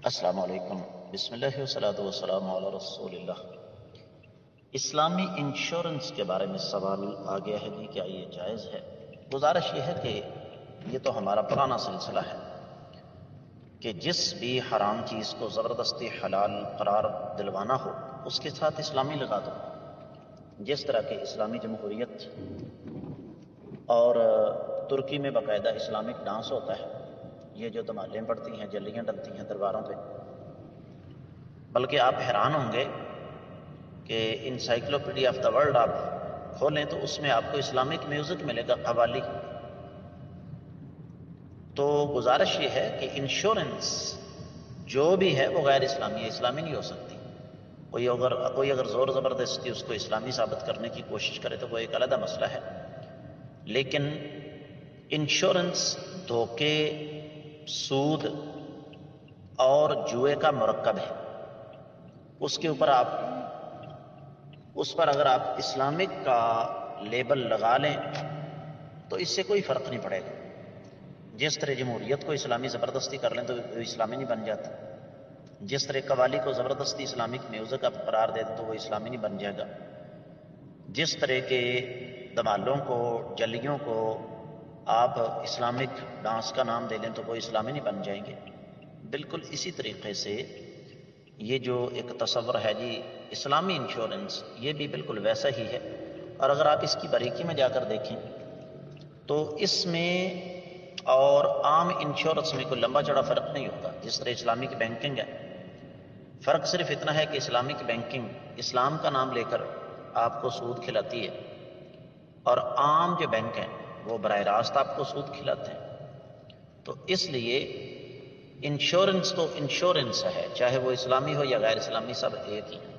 السلام علیکم، بسم اللہ والصلاۃ والسلام علی رسول اللہ۔ اسلامی انشورنس کے بارے میں سوال آ گیا ہے جی، کیا یہ جائز ہے؟ گزارش یہ ہے کہ یہ تو ہمارا پرانا سلسلہ ہے کہ جس بھی حرام چیز کو زبردستی حلال قرار دلوانا ہو اس کے ساتھ اسلامی لگا دو۔ جس طرح کہ اسلامی جمہوریت اور ترکی میں باقاعدہ اسلامک ڈانس ہوتا ہے، یہ جو دھمالیں پڑتی ہیں، جلیاں ڈلتی ہیں درباروں پہ، بلکہ آپ حیران ہوں گے کہ انسائکلوپیڈیا آف دا ورلڈ آپ کھولیں تو اس میں آپ کو اسلامک میوزک ملے گا، قوالی۔ تو گزارش یہ ہے کہ انشورنس جو بھی ہے وہ غیر اسلامی ہے، اسلامی نہیں ہو سکتی۔ کوئی اگر زور زبردستی اس کو اسلامی ثابت کرنے کی کوشش کرے تو وہ ایک علیحدہ مسئلہ ہے، لیکن انشورنس دھوکے، سود اور جوئے کا مرکب ہے۔ اس کے اوپر اس پر اگر آپ اسلامک کا لیبل لگا لیں تو اس سے کوئی فرق نہیں پڑے گا۔ جس طرح جمہوریت کو اسلامی زبردستی کر لیں تو وہ اسلامی نہیں بن جاتا، جس طرح قوالی کو زبردستی اسلامک میوزک آپ قرار دیں تو وہ اسلامی نہیں بن جائے گا، جس طرح کے دمالوں کو، جلیوں کو آپ اسلامک ڈانس کا نام دے لیں تو وہ اسلامی نہیں بن جائیں گے۔ بالکل اسی طریقے سے یہ جو ایک تصور ہے جی اسلامی انشورنس، یہ بھی بالکل ویسا ہی ہے۔ اور اگر آپ اس کی باریکی میں جا کر دیکھیں تو اس میں اور عام انشورنس میں کوئی لمبا چڑا فرق نہیں ہوتا۔ جس طرح اسلامک بینکنگ ہے، فرق صرف اتنا ہے کہ اسلامک بینکنگ اسلام کا نام لے کر آپ کو سود کھلاتی ہے، اور عام جو بینک ہیں وہ براہ راست آپ کو سود کھلاتے ہیں۔ تو اس لیے انشورنس تو انشورنس ہے، چاہے وہ اسلامی ہو یا غیر اسلامی، سب ایک ہی ہیں۔